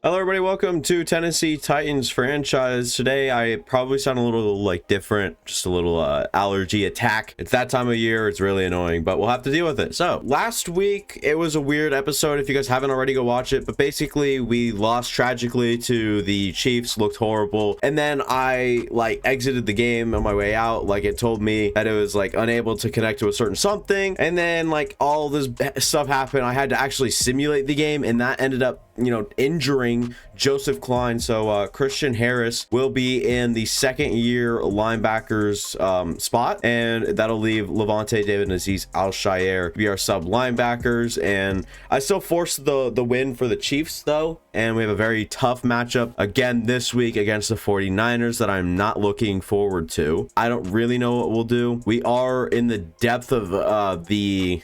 Hello everybody, welcome to Tennessee Titans franchise. Today I probably sound a little different, just a little allergy attack. It's that time of year, it's really annoying, but we'll have to deal with it. So last week it was a weird episode. If you guys haven't already, go watch it. But basically we lost tragically to the Chiefs, looked horrible, and then I exited the game on my way out. It told me that it was unable to connect to a certain something, and then all this stuff happened. I had to actually simulate the game, and that ended up injuring Joseph Klein. So Christian Harris will be in the second year linebackers spot, and that'll leave Levante David and Aziz Al-Shaair to be our sub linebackers. And I still forced the win for the Chiefs though, and we have a very tough matchup again this week against the 49ers that I'm not looking forward to. I don't really know what we'll do. We are in the depth of the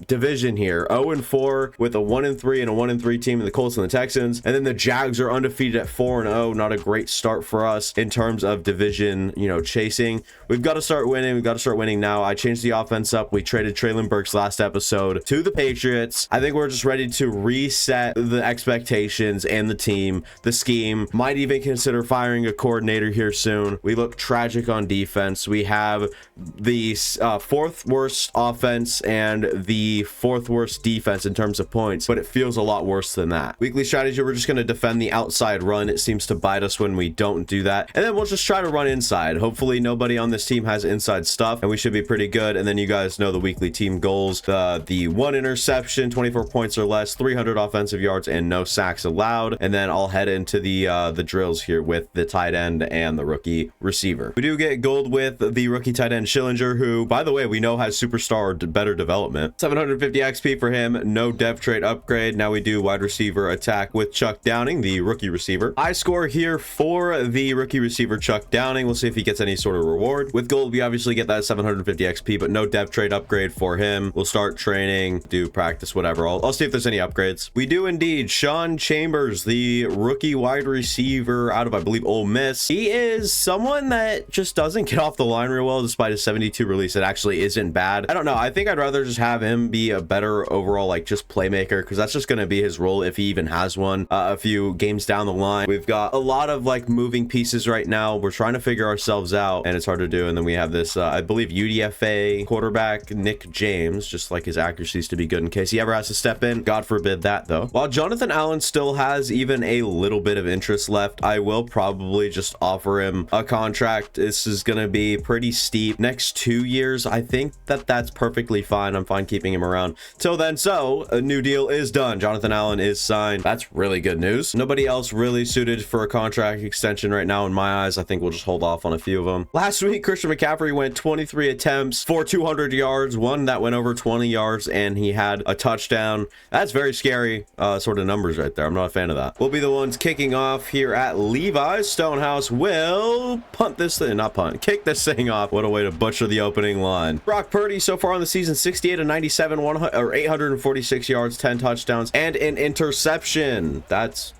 division here, 0-4 with a 1-3 and a 1-3 team in the Colts and the Texans, and then the Jags are undefeated at 4-0. Not a great start for us in terms of division chasing. We've got to start winning. We've got to start winning now. I changed the offense up. We traded Traylon Burks last episode to the Patriots. I think we're just ready to reset the expectations and the team, the scheme. Might even consider firing a coordinator here soon. We look tragic on defense. We have the fourth worst offense and the fourth worst defense in terms of points, but it feels a lot worse than that. Weekly strategy, we're just going to defend the outside run. It seems to bite us when we don't do that, and then we'll just try to run inside. Hopefully nobody on this team has inside stuff, and we should be pretty good. And then you guys know the weekly team goals: the 1 interception, 24 points or less, 300 offensive yards, and no sacks allowed. And then I'll head into the drills here with the tight end and the rookie receiver. We do get gold with the rookie tight end Schillinger, who, by the way, we know has superstar better development. 750 XP for him. No dev trait upgrade. Now we do wide receiver attack with Chuck Downing, the rookie receiver. I score here for the rookie receiver Chuck Downing. We'll see if he gets any sort of reward. With gold, we obviously get that 750 XP, but no dev trade upgrade for him. We'll start training, do practice, whatever. I'll see if there's any upgrades. We do indeed. Sean Chambers, the rookie wide receiver out of, I believe, Ole Miss. He is someone that just doesn't get off the line real well despite his 72 release. It actually isn't bad. I don't know. I think I'd rather just have him be a better overall just playmaker, because that's just going to be his role if he even has one a few games down the line. We've got a lot of moving pieces right now. We're trying to figure ourselves out, and it's hard to do. And then we have this I believe UDFA quarterback Nick James, just his accuracies to be good in case he ever has to step in. God forbid that though. While Jonathan Allen still has even a little bit of interest left, I will probably just offer him a contract. This is going to be pretty steep. Next 2 years, I think that's perfectly fine. I'm fine keeping him around till then. So a new deal is done. Jonathan Allen is signed. That's really good news. Nobody else really suited for a contract extension right now in my eyes. I think we'll just hold off on a few of them. Last week, Christian McCaffrey went 23 attempts for 200 yards, one that went over 20 yards, and he had a touchdown. That's very scary sort of numbers right there. I'm not a fan of that. We'll be the ones kicking off here at Levi's. Stonehouse will punt this thing, not punt, kick this thing off. What a way to butcher the opening line. Brock Purdy so far on the season, 68 of 97, 846 yards, 10 touchdowns, and an interception. That's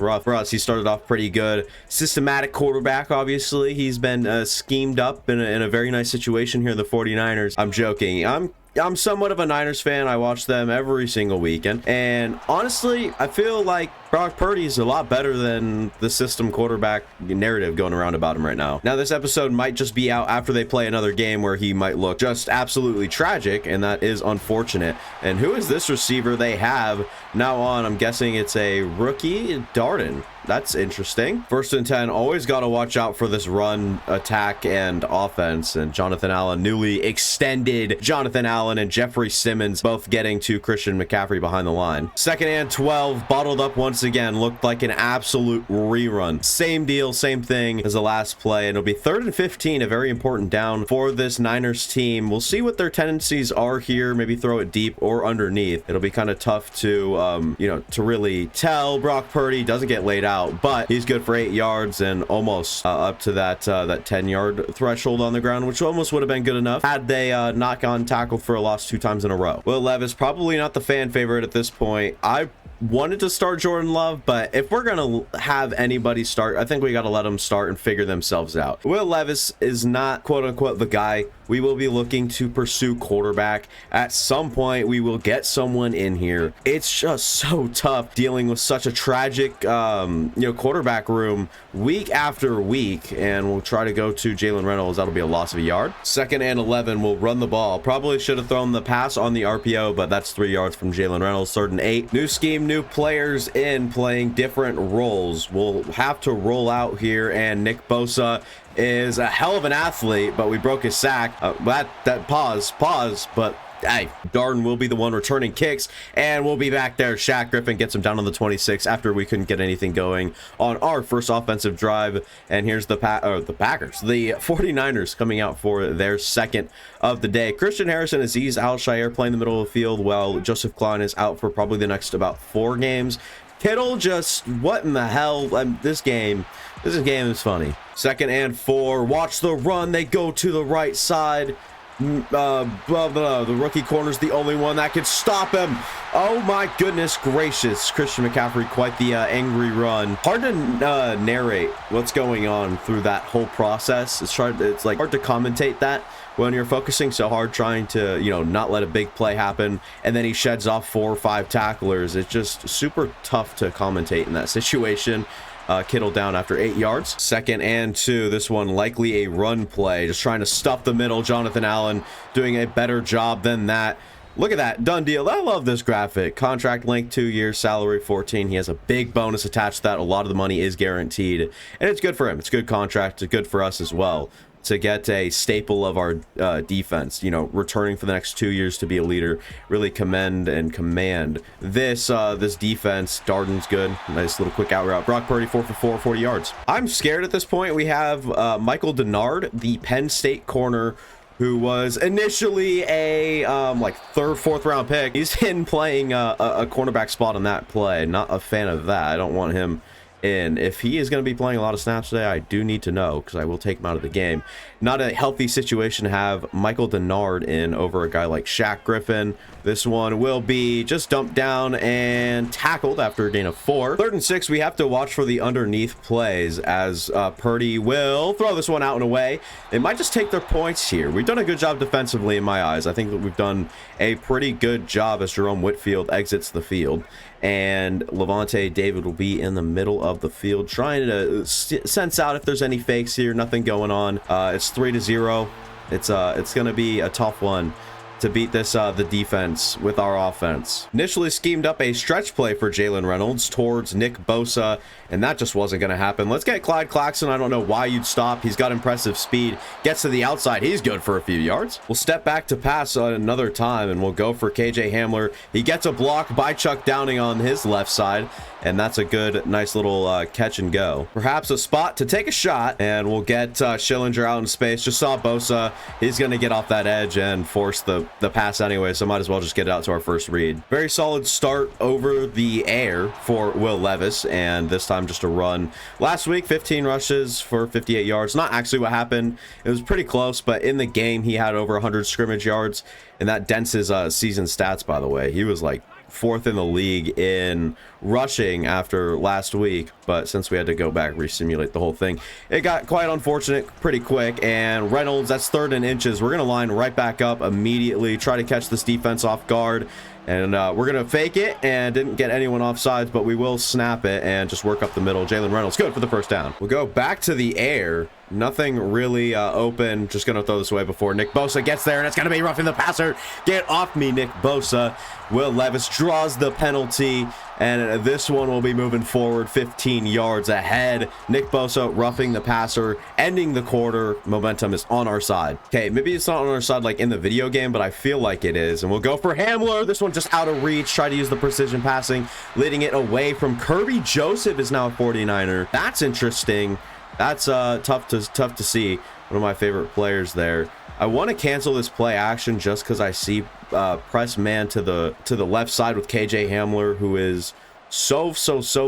rough for us. He started off pretty good. Systematic quarterback, obviously. He's been schemed up in a very nice situation here, the 49ers. I'm joking. I'm somewhat of a Niners fan. I watch them every single weekend, and honestly, I feel like Brock Purdy is a lot better than the system quarterback narrative going around about him right now. Now, this episode might just be out after they play another game where he might look just absolutely tragic, and that is unfortunate. And who is this receiver they have now on? I'm guessing it's a rookie, Darden. That's interesting. 1st and 10, always got to watch out for this run attack and offense. And Jonathan Allen, newly extended Jonathan Allen and Jeffrey Simmons, both getting to Christian McCaffrey behind the line. 2nd and 12, bottled up once again, looked like an absolute rerun. Same deal, same thing as the last play, and it'll be 3rd and 15, a very important down for this Niners team. We'll see what their tendencies are here. Maybe throw it deep or underneath. It'll be kind of tough to to really tell. Brock Purdy doesn't get laid out, but he's good for 8 yards and almost up to that 10-yard threshold on the ground, which almost would have been good enough had they not gone tackled for a loss 2 times in a row. Will Levis, probably not the fan favorite at this point. I wanted to start Jordan Love, but if we're gonna have anybody start, I think we got to let them start and figure themselves out. Will Levis is not quote unquote the guy we will be looking to pursue quarterback. At some point, we will get someone in here. It's just so tough dealing with such a tragic, quarterback room week after week. And we'll try to go to Jalen Reynolds. That'll be a loss of a yard. 2nd and 11, we'll run the ball. Probably should have thrown the pass on the RPO, but that's 3 yards from Jalen Reynolds. 3rd and 8. New scheme, new players in playing different roles. We'll have to roll out here, and Nick Bosa is a hell of an athlete, but we broke his sack. Pause, but hey, Darden will be the one returning kicks, and we'll be back there. Shaq Griffin gets him down on the 26 after we couldn't get anything going on our first offensive drive. And here's the Packers, the 49ers coming out for their 2nd of the day. Christian Harrison, Aziz Al-Shaair playing the middle of the field, while Joseph Klein is out for probably the next about 4 games. Kittle just, what in the hell? This game is funny. 2nd and 4. Watch the run. They go to the right side. The rookie corner's the only one that could stop him. Oh my goodness gracious. Christian McCaffrey, quite the angry run. Hard to narrate what's going on through that whole process. It's like hard to commentate that when you're focusing so hard trying to, not let a big play happen, and then he sheds off 4 or 5 tacklers. It's just super tough to commentate in that situation. Kittle down after 8 yards. 2nd and 2. This one likely a run play, just trying to stuff the middle. Jonathan Allen doing a better job than that. Look at that, done deal. I love this graphic. Contract length 2 years, salary 14. He has a big bonus attached to that. A lot of the money is guaranteed, and it's good for him. It's a good contract. It's good for us as well to get a staple of our defense, returning for the next 2 years to be a leader. Really commend and command this defense. Darden's good. Nice little quick out route. Brock Purdy 4 for 4, 40 yards. I'm scared at this point. We have Michael Denard, the Penn State corner, who was initially a 3rd, 4th round pick. He's in playing a cornerback spot on that play. Not a fan of that. I don't want him in. If he is going to be playing a lot of snaps today, I do need to know, because I will take him out of the game. Not a healthy situation to have Michael Denard in over a guy like Shaq Griffin. This one will be just dumped down and tackled after a gain of 4. 3rd and 6, we have to watch for the underneath plays, as Purdy will throw this one out and away. They might just take their points here. We've done a good job defensively in my eyes. I think that we've done a pretty good job as Jerome Whitfield exits the field, and Levante David will be in the middle of the field trying to sense out if there's any fakes here. Nothing going on. It's 3-0. It's going to be a tough one to beat this the defense with our offense. Initially schemed up a stretch play for Jalen Reynolds towards Nick Bosa, and that just wasn't going to happen. Let's get Clyde Claxton. I don't know why you'd stop. He's got impressive speed. Gets to the outside. He's good for a few yards. We'll step back to pass another time, and we'll go for KJ Hamler. He gets a block by Chuck Downing on his left side, and that's a good, nice little catch and go. Perhaps a spot to take a shot, and we'll get Schillinger out in space. Just saw Bosa. He's going to get off that edge and force the pass anyway, so might as well just get it out to our first read. Very solid start over the air for Will Levis, and this time just a run. Last week, 15 rushes for 58 yards. Not actually what happened. It was pretty close, but in the game, he had over 100 scrimmage yards, and that dents his season stats, by the way. He was like 4th in the league in rushing after last week, but since we had to go back resimulate the whole thing, it got quite unfortunate pretty quick. And Reynolds, that's 3rd and inches. We're gonna line right back up immediately, try to catch this defense off guard, and we're gonna fake it, and didn't get anyone off sides, but we will snap it and just work up the middle. Jalen Reynolds good for the first down. We'll go back to the air. Nothing really open. Just gonna throw this away before Nick Bosa gets there, and it's gonna be roughing the passer. Get off me, Nick Bosa. Will Levis draws the penalty, and this one will be moving forward 15 yards ahead. Nick Bosa roughing the passer, ending the quarter. Momentum is on our side. Okay, maybe it's not on our side like in the video game, but I feel like it is. And we'll go for Hamler. This one just out of reach. Try to use the precision passing, leading it away from Kirby Joseph is now a 49er. That's interesting. That's tough to see. One of my favorite players there. I want to cancel this play action just because I see press man to the left side with KJ Hamler, who is so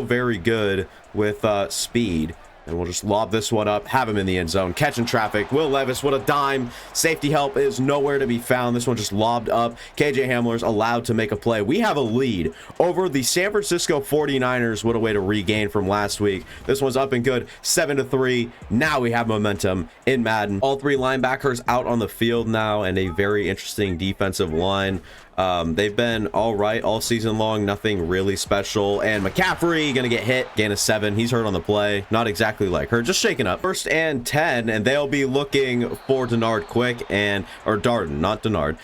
very good with speed. And we'll just lob this one up, have him in the end zone, catching traffic. Will Levis, what a dime. Safety help is nowhere to be found. This one just lobbed up. KJ Hamler's allowed to make a play. We have a lead over the San Francisco 49ers. What a way to regain from last week. This one's up and good, 7-3. Now we have momentum in Madden. All three linebackers out on the field now, and a very interesting defensive line. They've been all right all season long, nothing really special. And McCaffrey gonna get hit, gain of 7. He's hurt on the play, not exactly like her, just shaking up. 1st and 10, and they'll be looking for Denard quick, or Darden, not Denard,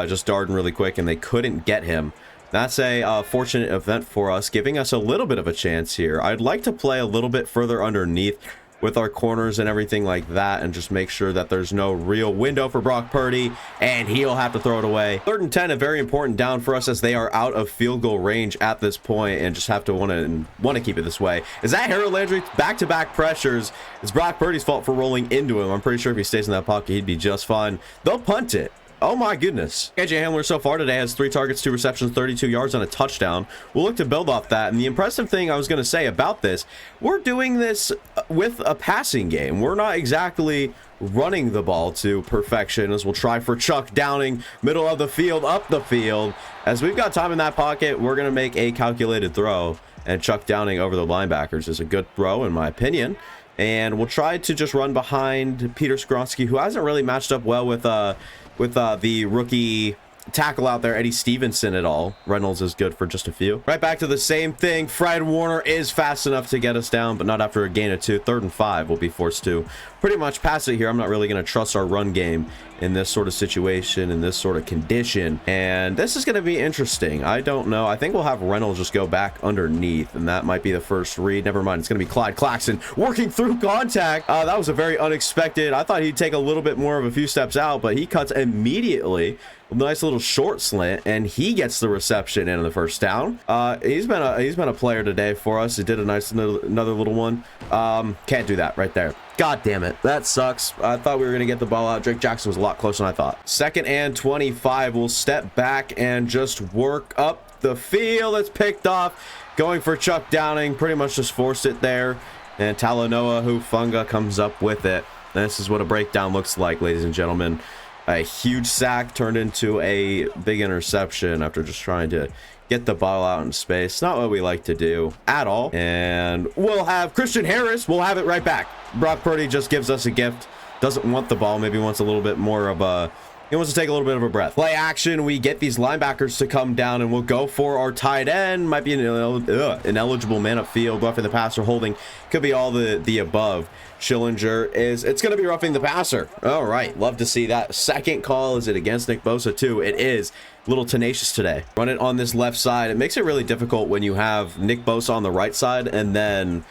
just Darden really quick, and they couldn't get him. That's a fortunate event for us, giving us a little bit of a chance here. I'd like to play a little bit further underneath with our corners and everything like that, and just make sure that there's no real window for Brock Purdy, and he'll have to throw it away. 3rd and 10, a very important down for us, as they are out of field goal range at this point, and just have to want to keep it this way. Is that Harold Landry? Back-to-back pressures. It's Brock Purdy's fault for rolling into him. I'm pretty sure if he stays in that pocket, he'd be just fine. They'll punt it. Oh my goodness. KJ Hamler so far today has 3 targets, 2 receptions, 32 yards, and a touchdown. We'll look to build off that. And the impressive thing I was going to say about this, we're doing this with a passing game. We're not exactly running the ball to perfection, as we'll try for Chuck Downing, middle of the field, up the field. As we've got time in that pocket, we're going to make a calculated throw. And Chuck Downing over the linebackers is a good throw, in my opinion. And we'll try to just run behind Peter Skronsky, who hasn't really matched up well with the rookie tackle out there, Eddie Stevenson, at all. Reynolds is good for just a few. Right back to the same thing. Fred Warner is fast enough to get us down, but not after a gain of 2. 3rd and 5, we'll be forced to pretty much pass it here. I'm not really going to trust our run game in this sort of situation, in this sort of condition. And this is going to be interesting. I don't know. I think we'll have Reynolds just go back underneath, and that might be the first read. Never mind. It's going to be Clyde Claxton working through contact. That was a very unexpected. I thought he'd take a little bit more of a few steps out, but he cuts immediately. Nice little short slant, and he gets the reception in the first down. He's been a player today for us. He did a nice another little one. Can't do that right there. God damn it, that sucks. I thought we were gonna get the ball out. Drake Jackson was a lot closer than I thought. 2nd and 25. We'll step back and just work up the field. It's picked off, going for Chuck Downing. Pretty much just forced it there, and Talanoa Hufanga comes up with it. This is what a breakdown looks like, ladies and gentlemen. A huge sack turned into a big interception after just trying to get the ball out in space. Not what we like to do at all. And we'll have Christian Harris. We'll have it right back. Brock Purdy just gives us a gift. Doesn't want the ball. Maybe wants a little bit more of a... He wants to take a little bit of a breath. Play action. We get these linebackers to come down, and we'll go for our tight end. Might be an ineligible man upfield. Roughing the passer, holding. Could be all the above. Schillinger it's going to be roughing the passer. All right. Love to see that. Second call. Is it against Nick Bosa too? It is. A little tenacious today. Run it on this left side. It makes it really difficult when you have Nick Bosa on the right side, and then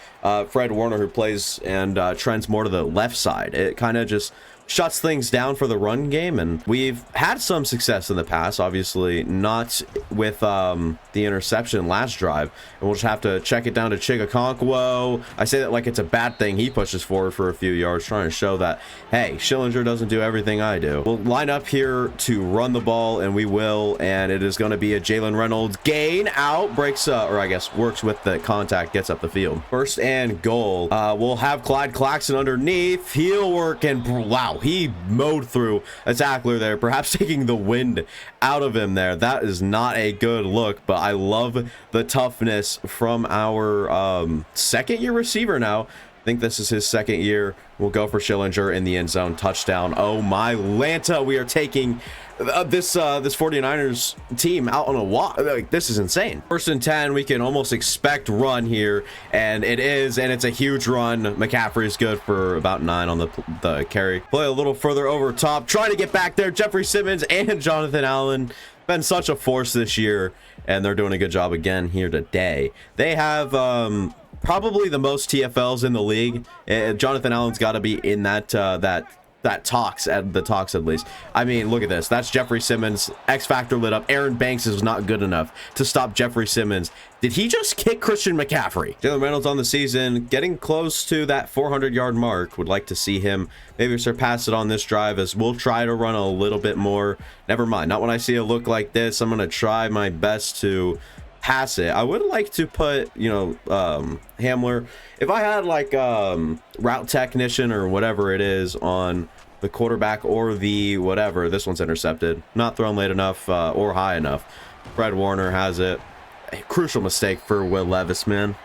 Fred Warner, who plays and trends more to the left side. It kind of just shuts things down for the run game, and we've had some success in the past, obviously not with the interception last drive, and we'll just have to check it down to Chigakonkwo. I say that like it's a bad thing. He pushes forward for a few yards, trying to show that, hey, Schillinger doesn't do everything I do. We'll line up here to run the ball, and we will, and it is going to be a Jalen Reynolds gain out, breaks or I guess works with the contact, gets up the field. 1st and goal. We'll have Clyde Claxton underneath. Heel work, and wow, he mowed through a tackler there, perhaps taking the wind out of him there. That is not a good look, but I love the toughness from our 2nd-year receiver now. I think this is his 2nd year. We'll go for Schillinger in the end zone. Touchdown. Oh my Lanta, we are taking this 49ers team out on a walk. Like, this is insane. 1st and 10, we can almost expect run here, and it is, and it's a huge run. McCaffrey is good for about 9 on the carry. Play a little further over top, trying to get back there. Jeffrey Simmons and Jonathan Allen been such a force this year, and they're doing a good job again here today. They have probably the most TFLs in the league. Jonathan Allen's got to be in that talks at least. I mean, look at this. That's Jeffrey Simmons. X Factor lit up. Aaron Banks is not good enough to stop Jeffrey Simmons. Did he just kick Christian McCaffrey? Jalen Reynolds on the season, getting close to that 400-yard mark. Would like to see him maybe surpass it on this drive, as we'll try to run a little bit more. Never mind. Not when I see a look like this. I'm going to try my best to pass it. I would like to put, you know, Hamler, if I had like route technician or whatever it is on the quarterback or the whatever, this one's intercepted, not thrown late enough or high enough. Fred Warner has it. A crucial mistake for Will Levis, man.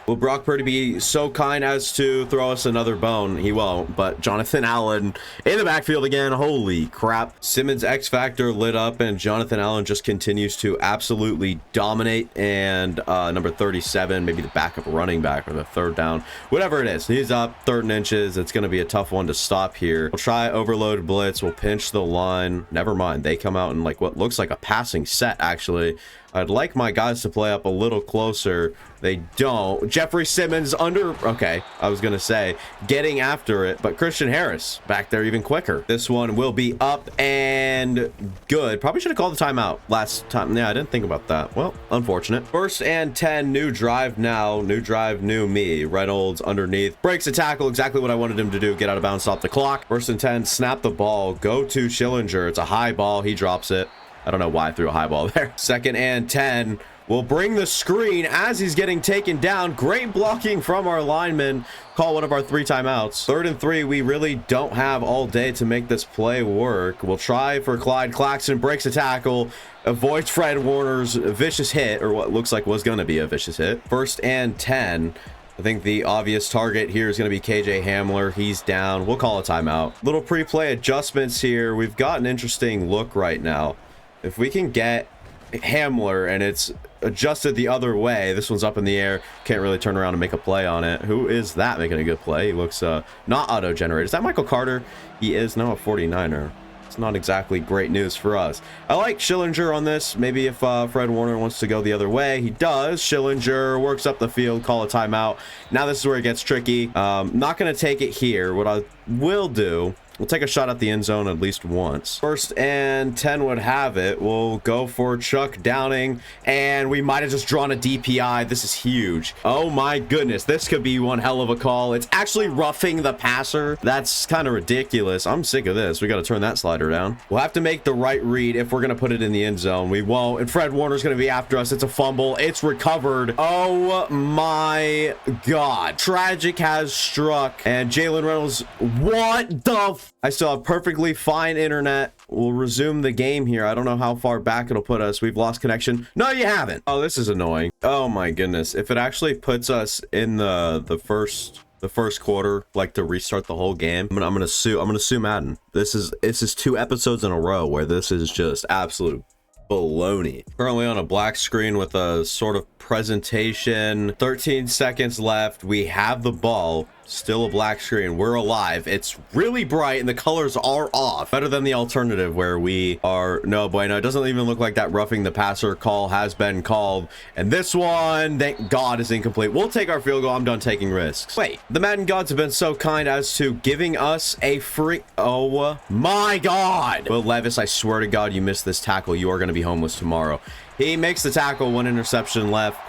Will Brock Purdy be so kind as to throw us another bone? He won't, but Jonathan Allen in the backfield again. Holy crap. Simmons X Factor lit up, and Jonathan Allen just continues to absolutely dominate. And number 37, maybe the backup running back or the third down, whatever it is, he's up 3rd and inches. It's going to be a tough one to stop here. We'll try overload blitz. We'll pinch the line. Never mind. They come out in like what looks like a passing set, actually. I'd like my guys to play up a little closer. They don't. Jeffrey Simmons under... Okay, I was going to say getting after it, but Christian Harris back there even quicker. This one will be up and good. Probably should have called the timeout last time. Yeah, I didn't think about that. Well, unfortunate. 1st and 10, new drive now. New drive, new me. Reynolds underneath. Breaks a tackle. Exactly what I wanted him to do. Get out of bounds, stop the clock. 1st and 10, snap the ball. Go to Schillinger. It's a high ball. He drops it. I don't know why I threw a high ball there. 2nd and 10. We'll bring the screen as he's getting taken down. Great blocking from our lineman. Call one of our 3 timeouts. 3rd and 3. We really don't have all day to make this play work. We'll try for Clyde Claxton. Breaks a tackle. Avoids Fred Warner's vicious hit, or what looks like was going to be a vicious hit. 1st and 10. I think the obvious target here is going to be KJ Hamler. He's down. We'll call a timeout. Little pre-play adjustments here. We've got an interesting look right now. If we can get Hamler and it's adjusted the other way, this one's up in the air, can't really turn around and make a play on it. Who is that making a good play? He looks not auto-generated. Is that Michael Carter? He is now a 49er. It's not exactly great news for us. I like Schillinger on this. Maybe if Fred Warner wants to go the other way, he does. Schillinger works up the field, call a timeout. Now this is where it gets tricky. Not going to take it here. What I will do, we'll take a shot at the end zone at least once. 1st and 10 would have it. We'll go for Chuck Downing, and we might have just drawn a DPI. This is huge. Oh my goodness, this could be one hell of a call. It's actually roughing the passer. That's kind of ridiculous. I'm sick of this. We got to turn that slider down. We'll have to make the right read if we're going to put it in the end zone. We won't, and Fred Warner's going to be after us. It's a fumble. It's recovered. Oh my God. Tragic has struck, and Jalen Reynolds, what the I still have perfectly fine internet. We'll resume the game here. I don't know how far back it'll put us. We've lost connection. No, you haven't. Oh, this is annoying. Oh my goodness. If it actually puts us in the first quarter, like to restart the whole game, I'm gonna sue Madden. This is 2 episodes in a row where this is just absolute baloney. Currently on a black screen with a sort of presentation. 13 seconds left. We have the ball. Still a black screen. We're alive. It's really bright and the colors are off. Better than the alternative where we are no bueno. It doesn't even look like that roughing the passer call has been called. And this one, thank God, is incomplete. We'll take our field goal. I'm done taking risks. Wait, the Madden gods have been so kind as to giving us a free... Oh my God. Will Levis, I swear to God, you missed this tackle. You are going to be homeless tomorrow. He makes the tackle, 1 interception left.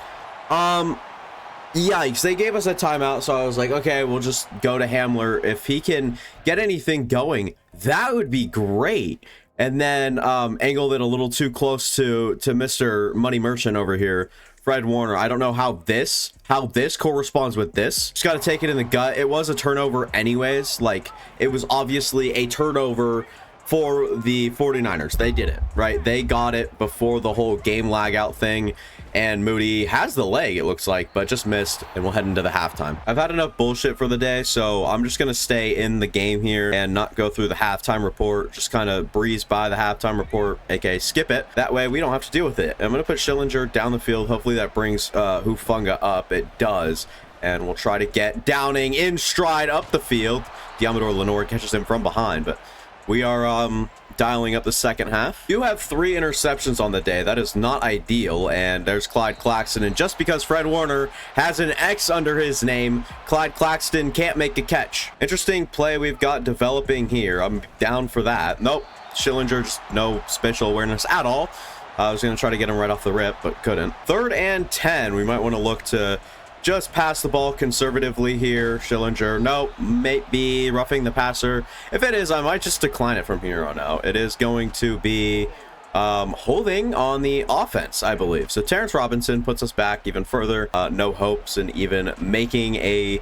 Yikes, they gave us a timeout, so I was like, okay, we'll just go to Hamler. If he can get anything going, that would be great. And then angled it a little too close to Mr. Money Merchant over here, Fred Warner. I don't know how this corresponds with this. Just got to take it in the gut. It was a turnover anyways. Like, it was obviously a turnover for the 49ers. They did it, right? They got it before the whole game lag out thing. And Moody has the leg, it looks like, but just missed, and we'll head into the halftime. I've had enough bullshit for the day, so I'm just going to stay in the game here and not go through the halftime report. Just kind of breeze by the halftime report, aka skip it. That way we don't have to deal with it. I'm going to put Schillinger down the field. Hopefully that brings Hufanga up. It does. And we'll try to get Downing in stride up the field. Diamador Lenore catches him from behind, but we are dialing up the second half. You have 3 interceptions on the day. That is not ideal. And there's Clyde Claxton. And just because Fred Warner has an X under his name, Clyde Claxton can't make a catch. Interesting play we've got developing here. I'm down for that. Nope. Schillinger, just no spatial awareness at all. I was going to try to get him right off the rip, but couldn't. 3rd and 10. We might want to look to just pass the ball conservatively here. Schillinger, nope, may be roughing the passer. If it is, I might just decline it from here on out. It is going to be holding on the offense, I believe. So Terrence Robinson puts us back even further. No hopes in even making a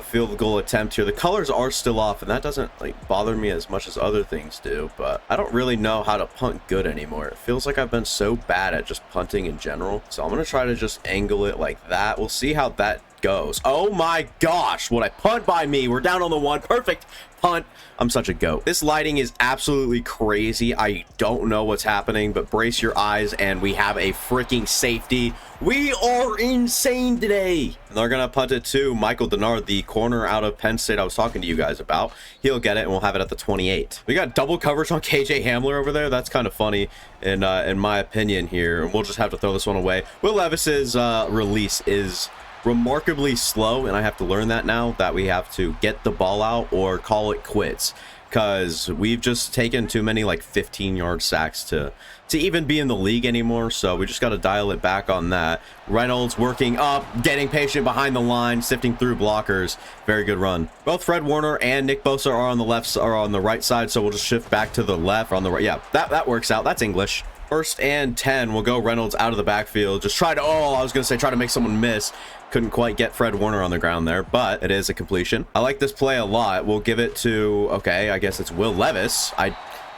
field goal attempt here. The colors are still off, and that doesn't like bother me as much as other things do, but I don't really know how to punt good anymore. It feels like I've been so bad at just punting in general. So I'm gonna try to just angle it like that. We'll see how that goes. Oh my gosh, what a punt by me. We're down on the 1. Perfect punt. I'm such a goat. This lighting is absolutely crazy. I don't know what's happening, but brace your eyes, and we have a freaking safety. We are insane today. And they're gonna punt it to Michael Denard, the corner out of Penn State I was talking to you guys about. He'll get it, and we'll have it at the 28. We got double coverage on KJ Hamler over there. That's kind of funny in my opinion here. And we'll just have to throw this one away. Will Levis's release is remarkably slow, and I have to learn that now, that we have to get the ball out or call it quits, because we've just taken too many like 15-yard sacks to even be in the league anymore. So we just got to dial it back on that. Reynolds working up, getting patient behind the line, sifting through blockers. Very good run. Both Fred Warner and Nick Bosa are on the right side, so we'll just shift back to the left or on the right. Yeah, that works out. That's English. 1st and 10. We'll go Reynolds out of the backfield. Just try to, I was going to say try to make someone miss. Couldn't quite get Fred Warner on the ground there, but it is a completion. I like this play a lot. We'll give it to, okay, I guess it's Will Levis.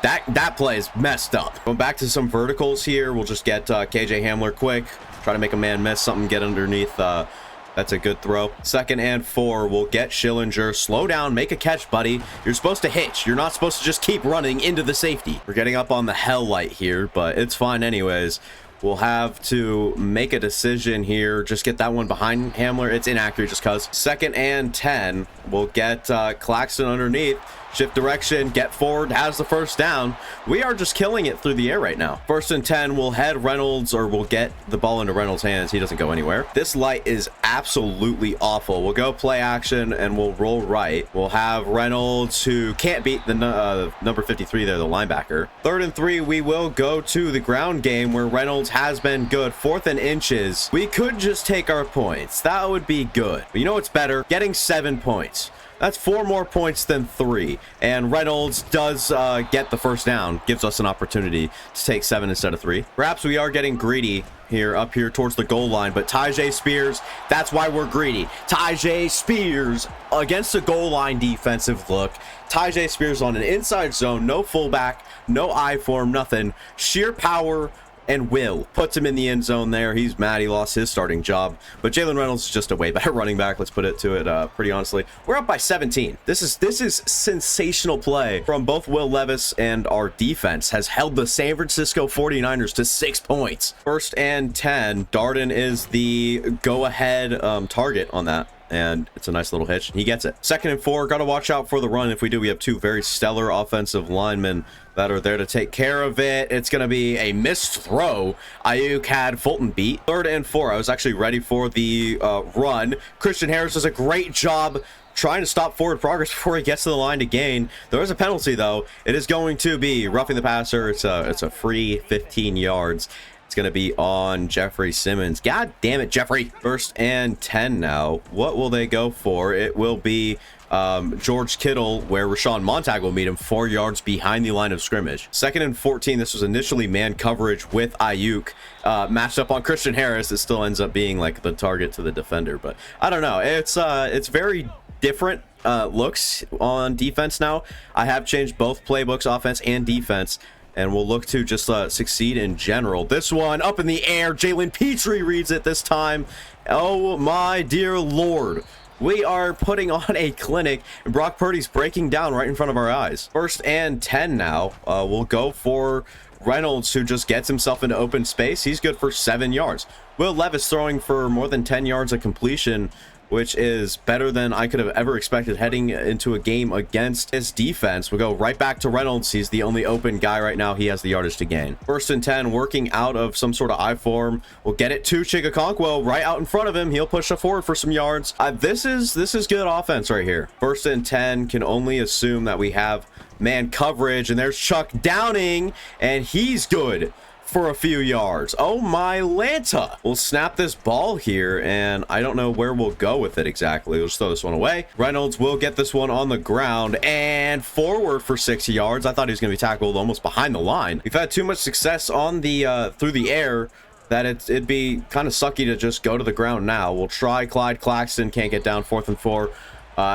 That play is messed up. Going back to some verticals here. We'll just get KJ Hamler quick. Try to make a man miss something, get underneath. That's a good throw. 2nd and 4. We'll get Schillinger. Slow down. Make a catch, buddy. You're supposed to hitch. You're not supposed to just keep running into the safety. We're getting up on the hell light here, but it's fine anyways. We'll have to make a decision here. Just get that one behind Hamler. It's inaccurate just because. 2nd and 10. We'll get Claxton underneath. Shift direction, get forward, has the 1st down. We are just killing it through the air right now. 1st and 10, we'll head Reynolds, or we'll get the ball into Reynolds' hands. He doesn't go anywhere. This light is absolutely awful. We'll go play action, and we'll roll right. We'll have Reynolds, who can't beat the number 53 there, the linebacker. 3rd and 3, we will go to the ground game, where Reynolds has been good. 4th and inches. We could just take our points. That would be good. But you know what's better? Getting 7 points. That's 4 more points than 3. And Reynolds does get the 1st down. Gives us an opportunity to take 7 instead of 3. Perhaps we are getting greedy here, up here towards the goal line. But Tyjae Spears, that's why we're greedy. Tyjae Spears against the goal line defensive look. Tyjae Spears on an inside zone. No fullback, no I form, nothing. Sheer power and will puts him in the end zone there. He's mad he lost his starting job, but Jalen Reynolds is just a way better running back. Let's put it to it pretty honestly. We're up by 17. This is sensational play from both Will Levis, and our defense has held the San Francisco 49ers to 6 points. 1st and 10. Darden is the go-ahead target on that, and it's a nice little hitch. He gets it. 2nd and 4. Got to watch out for the run. If we do, we have 2 very stellar offensive linemen that are there to take care of it. It's going to be a missed throw. Ayuk had Fulton beat. 3rd and 4. I was actually ready for the run. Christian Harris does a great job trying to stop forward progress before he gets to the line to gain. There is a penalty, though. It is going to be roughing the passer. It's a free 15 yards. It's going to be on Jeffrey Simmons. God damn it, Jeffrey. 1st and 10 now. What will they go for? It will be George Kittle, where Rashawn Montag will meet him 4 yards behind the line of scrimmage. 2nd and 14. This was initially man coverage with Ayuk matched up on Christian Harris. It still ends up being like the target to the defender, but I don't know. It's very different looks on defense now. I have changed both playbooks, offense and defense, and we'll look to just succeed in general. This one up in the air. Jalen Petrie reads it this time. Oh my dear Lord. We are putting on a clinic, and Brock Purdy's breaking down right in front of our eyes. 1st and 10 now. We'll go for Reynolds, who just gets himself into open space. He's good for 7 yards. Will Levis throwing for more than 10 yards of completion, which is better than I could have ever expected heading into a game against his defense. We'll go right back to Reynolds. He's the only open guy right now. He has the yardage to gain. 1st and 10, working out of some sort of I form. We'll get it to Chigakonkwo right out in front of him. He'll push it forward for some yards. This is good offense right here. 1st and 10, can only assume that we have man coverage, and there's Chuck Downing, and he's good for a few yards. Oh my Lanta. We'll snap this ball here, and I don't know where we'll go with it exactly. We'll just throw this one away. Reynolds will get this one on the ground and forward for 6 yards. I thought he was going to be tackled almost behind the line. We've had too much success on the through the air that it'd be kind of sucky to just go to the ground now. We'll try Clyde Claxton. Can't get down. 4th and 4.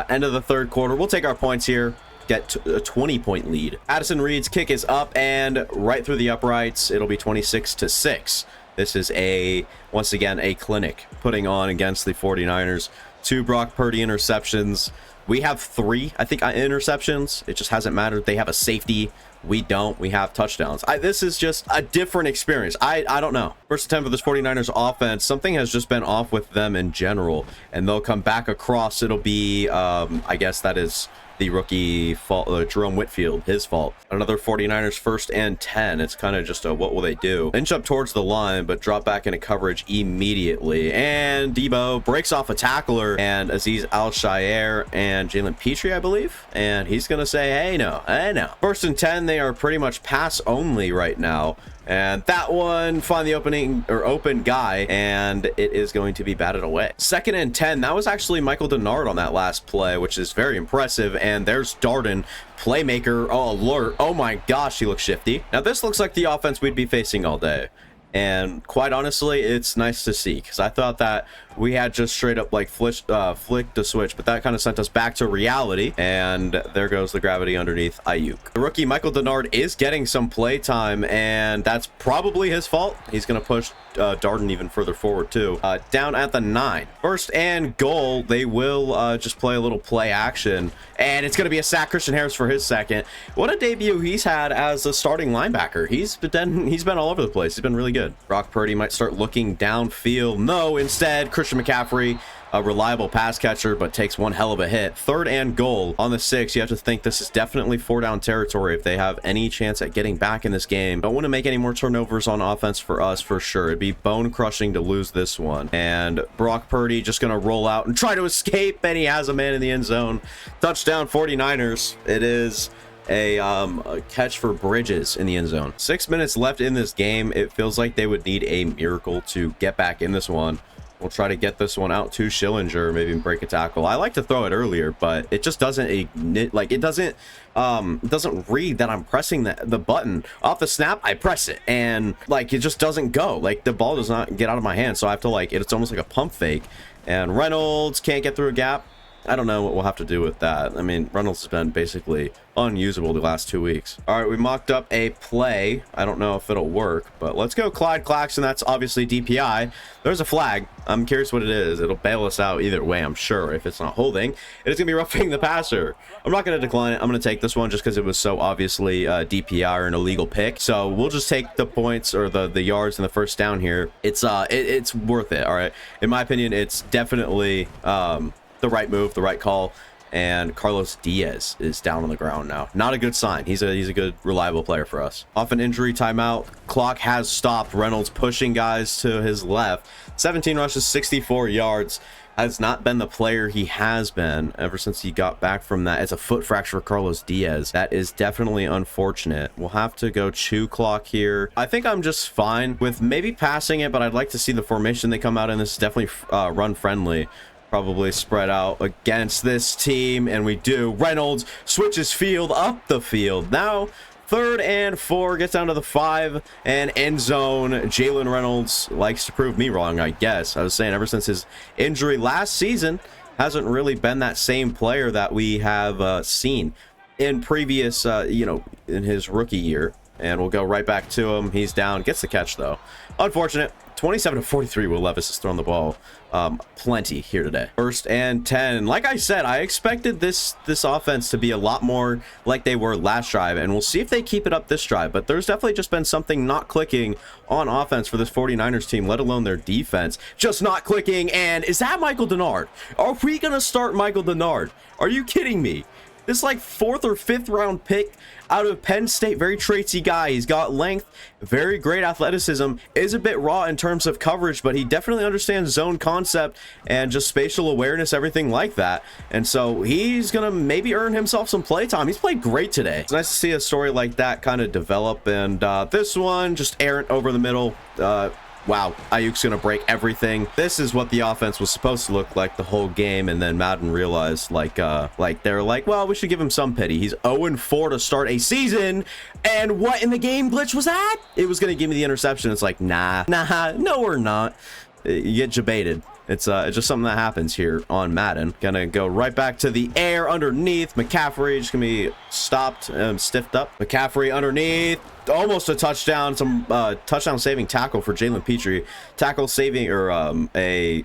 End of the third quarter. We'll take our points here. Get a 20-point lead. Addison Reed's kick is up and right through the uprights. It'll be 26-6. This is once again a clinic putting on against the 49ers. 2 Brock Purdy interceptions. We have 3, I think, interceptions. It just hasn't mattered. They have a safety. We don't. We have touchdowns. This is just a different experience. I don't know. First attempt for this 49ers offense. Something has just been off with them in general, and they'll come back across. It'll be, I guess that is the rookie fault, Jerome Whitfield, his fault. Another 49ers 1st and 10. It's kind of just a what will they do? Inch up towards the line, but drop back into coverage immediately. And Debo breaks off a tackler, and Azeez Al-Shaair and Jalen Petrie, I believe. And he's going to say, hey, no. 1st and 10, they are pretty much pass only right now. And that one, find the open guy, and it is going to be batted away. 2nd and 10, that was actually Michael Denard on that last play, which is very impressive. And there's Darden, playmaker. Oh, alert. Oh my gosh, he looks shifty. Now this looks like the offense we'd be facing all day. And quite honestly, it's nice to see, because I thought that we had just straight up like flicked the switch, but that kind of sent us back to reality. And there goes the gravity underneath Ayuk. The rookie Michael Denard is getting some play time, and that's probably his fault. He's going to push Darden even further forward too. Down at the 9. 1st and goal. They will just play a little play action, and it's going to be a sack. Christian Harris for his 2nd. What a debut he's had as a starting linebacker. He's been all over the place. He's been really good. Brock Purdy might start looking downfield. No, instead Christian McCaffrey, a reliable pass catcher, but takes one hell of a hit. 3rd and goal on the 6. You have to think this is definitely 4-down territory if they have any chance at getting back in this game. Don't want to make any more turnovers on offense for us for sure. It'd be bone crushing to lose this one. And Brock Purdy just going to roll out and try to escape, and he has a man in the end zone. Touchdown 49ers. It is a catch for Bridges in the end zone. 6 minutes left in this game. It feels like they would need a miracle to get back in this one. We'll try to get this one out to Schillinger, maybe break a tackle. I like to throw it earlier, but it just doesn't ignite, like it doesn't read that I'm pressing the button. Off the snap, I press it, and like it just doesn't go. Like the ball does not get out of my hand, so I have to it's almost like a pump fake. And Reynolds can't get through a gap. I don't know what we'll have to do with that. I mean, Reynolds has been basically unusable the last 2 weeks. All right, we mocked up a play. I don't know if it'll work, but let's go Clyde Claxton. That's obviously DPI. There's a flag. I'm curious what it is. It'll bail us out either way, I'm sure. If it's not holding, it is going to be roughing the passer. I'm not going to decline it. I'm going to take this one just because it was so obviously DPI or an illegal pick. So we'll just take the points or the yards in the 1st down here. It's worth it. All right. In my opinion, it's definitely the right move, the right call. And Carlos Diaz is down on the ground now. Not a good sign. He's a good, reliable player for us. Off an injury timeout. Clock has stopped. Reynolds pushing guys to his left. 17 rushes, 64 yards. Has not been the player he has been ever since he got back from that. It's a foot fracture for Carlos Diaz. That is definitely unfortunate. We'll have to go chew clock here. I think I'm just fine with maybe passing it, but I'd like to see the formation they come out in. This is definitely run friendly. Probably spread out against this team, and we do. Reynolds switches field up the field. Now 3rd and 4, gets down to the 5 and end zone. Jalen Reynolds likes to prove me wrong, I guess. I was saying ever since his injury last season, hasn't really been that same player that we have seen in previous, in his rookie year. And we'll go right back to him. He's down, gets the catch though. Unfortunate. 27-43. Will Levis has thrown the ball plenty here today. 1st and 10. Like I said, I expected this offense to be a lot more like they were last drive, and we'll see if they keep it up this drive. But there's definitely just been something not clicking on offense for this 49ers team, let alone their defense. Just not clicking. And is that Michael Denard? Are we gonna start Michael Denard? Are you kidding me? This like 4th or 5th round pick out of Penn State. Very traitsy guy. He's got length, very great athleticism, is a bit raw in terms of coverage, but he definitely understands zone concept and just spatial awareness, everything like that. And so he's gonna maybe earn himself some play time. He's played great today. It's nice to see a story like that kind of develop. And this one just errant over the middle. Wow, Ayuk's gonna break everything. This is what the offense was supposed to look like the whole game, and then Madden realized like they're like, well, we should give him some pity. He's 0-4 to start a season, and what in the game glitch was that? It was gonna give me the interception. It's like, nah, no, we're not. You get jebaited. It's just something that happens here on Madden. Gonna go right back to the air underneath. McCaffrey just gonna be stopped, stiffed up. McCaffrey underneath. Almost a touchdown. Some touchdown saving tackle for Jalen Petrie. Tackle saving, or a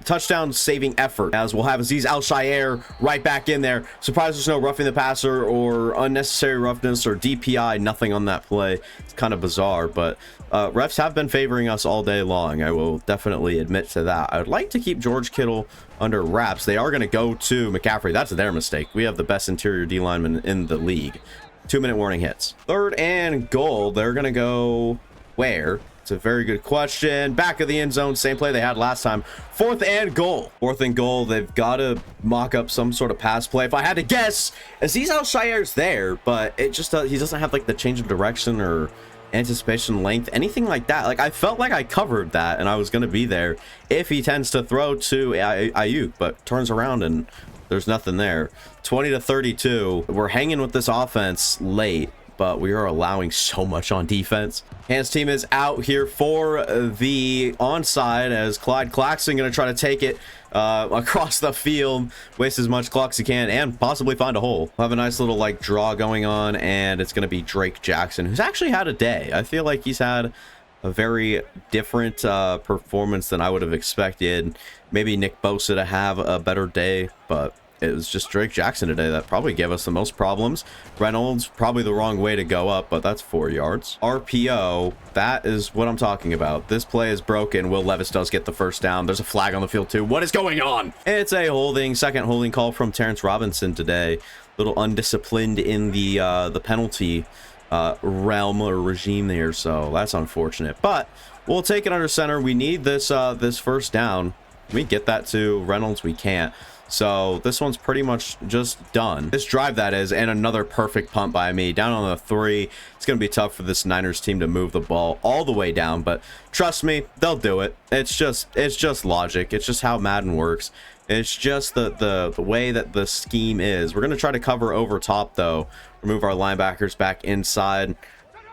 touchdown saving effort, as we'll have Azeez Al-Shaair right back in there. Surprised there's no roughing the passer or unnecessary roughness or DPI, nothing on that play. It's kind of bizarre, but refs have been favoring us all day long. I will definitely admit to that. I would like to keep George Kittle under wraps. They are going to go to McCaffrey. That's their mistake. We have the best interior D lineman in the league. 2-minute warning hits. 3rd and goal. They're going to go where? It's a very good question. Back of the end zone, same play they had last time. 4th and goal. 4th and goal. They've got to mock up some sort of pass play. If I had to guess, Azeez Al-Shaair's there, but it just he doesn't have like the change of direction or anticipation length, anything like that. Like, I felt like I covered that and I was going to be there if he tends to throw to Ayuk, but turns around and there's nothing there. 20-32. We're hanging with this offense late, but we are allowing so much on defense. Hans team is out here for the onside, as Clyde Claxton going to try to take it across the field, waste as much clock as he can, and possibly find a hole. We'll have a nice little like draw going on, and it's going to be Drake Jackson, who's actually had a day. I feel like he's had a very different performance than I would have expected. Maybe Nick Bosa to have a better day, but it was just Drake Jackson today that probably gave us the most problems. Reynolds, probably the wrong way to go up, but that's 4 yards. RPO, that is what I'm talking about. This play is broken. Will Levis does get the first down. There's a flag on the field too. What is going on? It's a holding, second holding call from Terrence Robinson today. A little undisciplined in the penalty realm or regime there, so that's unfortunate. But we'll take it under center. We need this this first down. Can we get that to Reynolds? We can't. So this one's pretty much just done. This drive, that is, and another perfect punt by me. Down on the 3. It's going to be tough for this Niners team to move the ball all the way down, but trust me, they'll do it. It's just logic. It's just how Madden works. It's just the way that the scheme is. We're going to try to cover over top, though. Remove our linebackers back inside.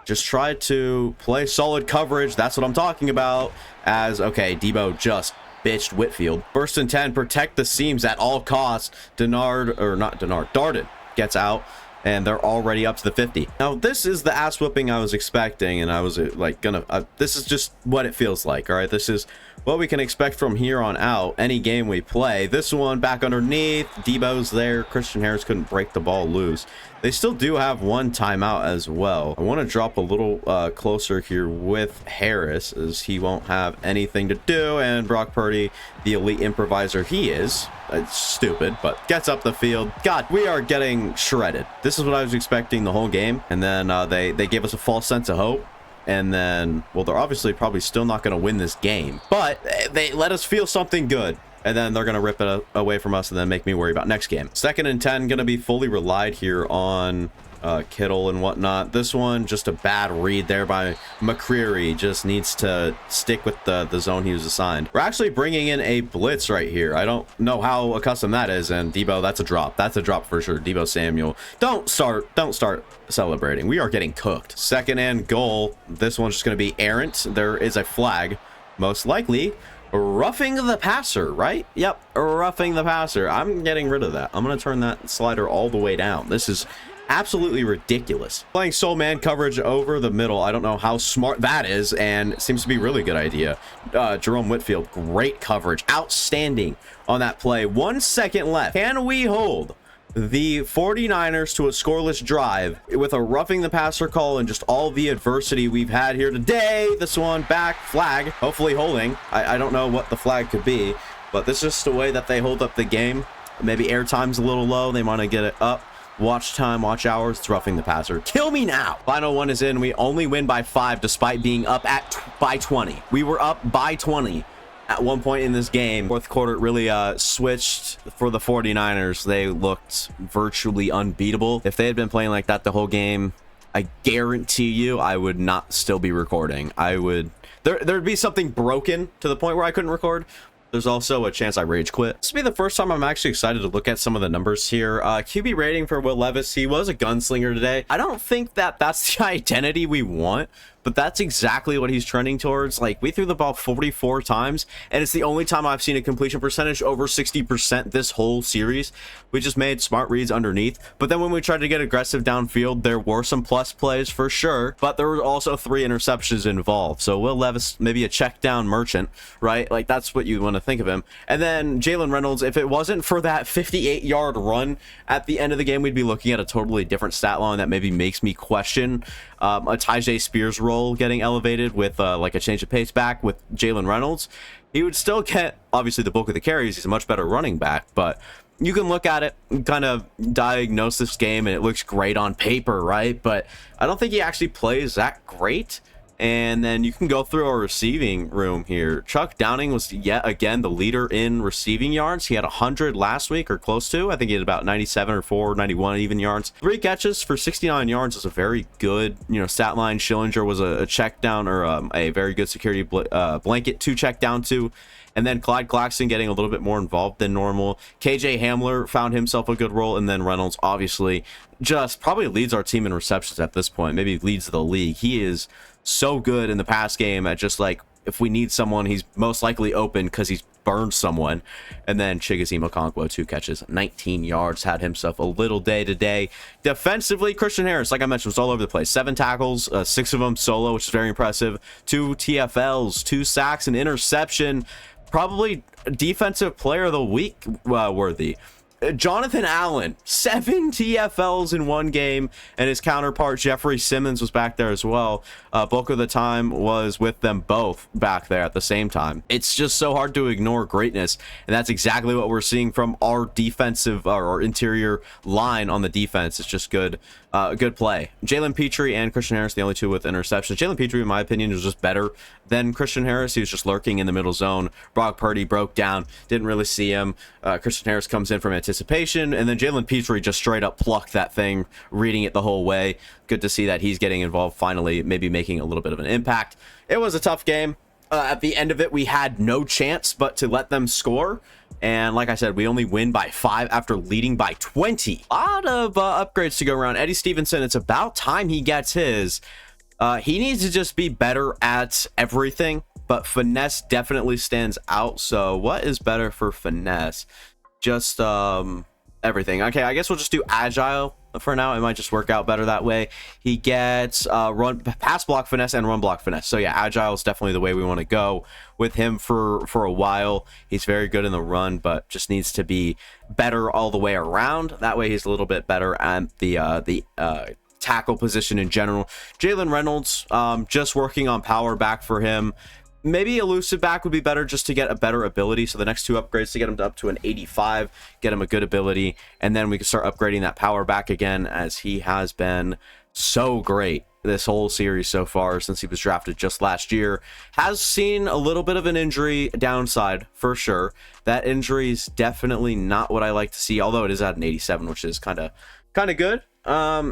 Just try to play solid coverage. That's what I'm talking about. As, okay, Debo just bitched Whitfield. First and 10, protect the seams at all costs. Darden gets out, and they're already up to the 50. Now, this is the ass whipping I was expecting, and I was like this is just what it feels like. All right, this is what we can expect from here on out, any game we play. This one back underneath, Debo's there. Christian Harris couldn't break the ball loose. They still do have one timeout as well. I want to drop a little closer here with Harris, as he won't have anything to do, and Brock Purdy, the elite improviser he is, it's stupid, but gets up the field. God, we are getting shredded. This is what I was expecting the whole game, and then they gave us a false sense of hope. And then, well, they're obviously probably still not going to win this game, but they let us feel something good. And then they're going to rip it away from us and then make me worry about next game. 2nd and 10, going to be fully relied here on Kittle and whatnot. This one, just a bad read there by McCreary. Just needs to stick with the zone he was assigned. We're actually bringing in a blitz right here. I don't know how accustomed that is. And Debo, that's a drop. That's a drop for sure. Debo Samuel. Don't start celebrating. We are getting cooked. 2nd and goal. This one's just going to be errant. There is a flag, most likely. Roughing the passer, right? Yep, roughing the passer. I'm getting rid of that. I'm going to turn that slider all the way down. This is absolutely ridiculous. Playing soul man coverage over the middle. I don't know how smart that is, and it seems to be a really good idea. Jerome Whitfield, great coverage. Outstanding on that play. 1 second left. Can we hold the 49ers to a scoreless drive with a roughing the passer call and just all the adversity we've had here today? This one back, flag, hopefully holding. I don't know what the flag could be, but this is just the way that they hold up the game. Maybe airtime's a little low. They want to get it up. Watch time, watch hours. It's roughing the passer. Kill me now. Final one is in. We only win by 5 despite being up by 20. We were up by 20 at one point in this game. Fourth quarter really switched for the 49ers. They looked virtually unbeatable. If they had been playing like that the whole game, I guarantee you I would not still be recording. There'd be something broken to the point where I couldn't record. There's also a chance I rage quit. This will be the first time I'm actually excited to look at some of the numbers here. QB rating for Will Levis. He was a gunslinger today. I don't think that that's the identity we want, but that's exactly what he's trending towards. Like, we threw the ball 44 times, and it's the only time I've seen a completion percentage over 60% this whole series. We just made smart reads underneath. But then when we tried to get aggressive downfield, there were some plus plays for sure, but there were also 3 interceptions involved. So Will Levis, maybe a check down merchant, right? Like, that's what you want to think of him. And then Jalen Reynolds, if it wasn't for that 58-yard run at the end of the game, we'd be looking at a totally different stat line that maybe makes me question a Tyjae Spears role getting elevated with like a change of pace back with Jalen Reynolds. He would still get obviously the bulk of the carries. He's a much better running back, but you can look at it and kind of diagnose this game and it looks great on paper, right? But I don't think he actually plays that great. And then you can go through our receiving room here. Chuck Downing was yet again the leader in receiving yards. He had 100 last week or close to. I think he had about 97 or 491 even yards. 3 catches for 69 yards is a very good, stat line. Schillinger was a check down or a very good security blanket to check down to. And then Clyde Claxton getting a little bit more involved than normal. KJ Hamler found himself a good role. And then Reynolds obviously just probably leads our team in receptions at this point. Maybe leads the league. He is so good in the pass game at just like, if we need someone, he's most likely open because he's burned someone. And then Chigoziem Okonkwo, 2 catches, 19 yards, had himself a little day today. Defensively, Christian Harris, like I mentioned, was all over the place. 7 tackles, 6 of them solo, which is very impressive. 2 TFLs, 2 sacks, an interception. Probably defensive player of the week worthy. Jonathan Allen, 7 TFLs in one game, and his counterpart Jeffrey Simmons was back there as well. Bulk of the time was with them both back there at the same time. It's just so hard to ignore greatness, and that's exactly what we're seeing from our defensive or interior line on the defense. It's just good play. Jalen Petrie and Christian Harris, the only 2 with interceptions. Jalen Petrie, in my opinion, was just better than Christian Harris. He was just lurking in the middle zone. Brock Purdy broke down, didn't really see him. Christian Harris comes in from anticipation, and then Jalen Petrie just straight up plucked that thing, reading it the whole way. Good to see that he's getting involved finally, maybe making a little bit of an impact. It was a tough game. At the end of it, we had no chance but to let them score. And like I said, we only win by 5 after leading by 20. A lot of upgrades to go around. Eddie Stevenson, it's about time he gets his. He needs to just be better at everything, but finesse definitely stands out. So what is better for finesse? Just everything. Okay, I guess we'll just do agile for now. It might just work out better that way. He gets pass block finesse and run block finesse. So yeah, agile is definitely the way we want to go with him for a while. He's very good in the run, but just needs to be better all the way around. That way he's a little bit better at the tackle position in general. Jalen Reynolds, just working on power back for him. Maybe elusive back would be better just to get a better ability. So the next 2 upgrades to get him up to an 85, get him a good ability, and then we can start upgrading that power back again, as he has been so great this whole series so far since he was drafted just last year. Has seen a little bit of an injury downside for sure. That injury is definitely not what I like to see, although it is at an 87, which is kind of good.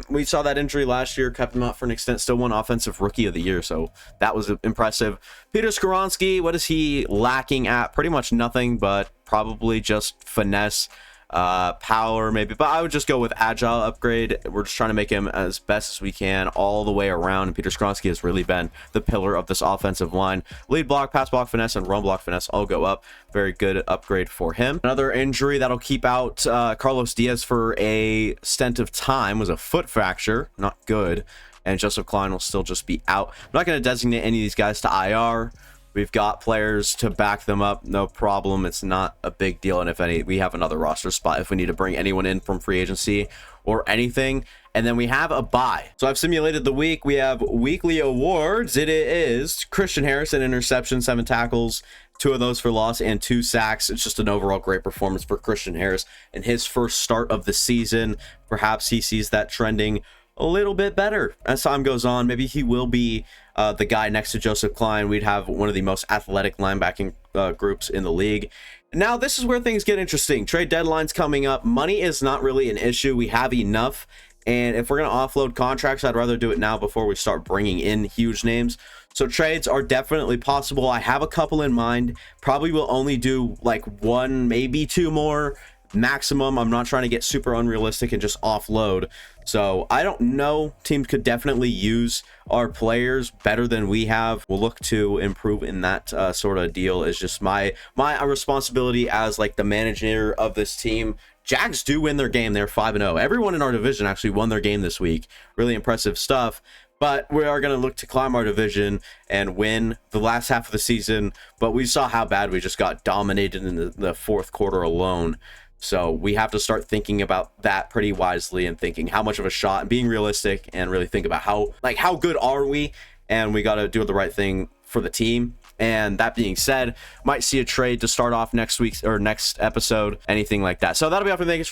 We saw that injury last year, kept him out for an extent, still won offensive rookie of the year, so that was impressive. Peter Skoronski, what is he lacking at? Pretty much nothing, but probably just finesse, power maybe, but I would just go with agile upgrade. We're just trying to make him as best as we can all the way around, and Peter Skoronski has really been the pillar of this offensive line. Lead block, pass block finesse, and run block finesse all go up. Very good upgrade for him. Another injury that'll keep out Carlos Diaz for a stint of time was a foot fracture. Not good. And Joseph Klein will still just be out. I'm not going to designate any of these guys to IR. We've got players to back them up, no problem. It's not a big deal. And if any, we have another roster spot if we need to bring anyone in from free agency or anything. And then we have a bye. So I've simulated the week. We have weekly awards. It is Christian Harris, an interception, 7 tackles, 2 of those for loss and 2 sacks. It's just an overall great performance for Christian Harris in his first start of the season. Perhaps he sees that trending a little bit better as time goes on. Maybe he will be the guy next to Joseph Klein. We'd have one of the most athletic linebacking groups in the league. Now, this is where things get interesting. Trade deadline's coming up. Money is not really an issue. We have enough. And if we're going to offload contracts, I'd rather do it now before we start bringing in huge names. So trades are definitely possible. I have a couple in mind. Probably will only do like 1, maybe 2 more maximum. I'm not trying to get super unrealistic and just offload. So I don't know. Teams could definitely use our players better than we have. We'll look to improve in that sort of deal. Is just my responsibility as like the manager of this team. Jags do win their game. They're 5-0. Everyone in our division actually won their game this week. Really impressive stuff. But we are going to look to climb our division and win the last half of the season. But we saw how bad we just got dominated in the 4th quarter alone. So we have to start thinking about that pretty wisely and thinking how much of a shot and being realistic and really think about how good are we, and we got to do the right thing for the team. And that being said, might see a trade to start off next week's or next episode, anything like that. So that'll be all for me.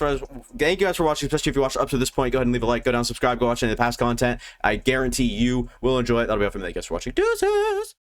Thank you guys for watching, especially if you watched up to this point. Go ahead and leave a like, go down, subscribe, go watch any of the past content. I guarantee you will enjoy it. That'll be all for me. Thank you guys for watching. Deuces.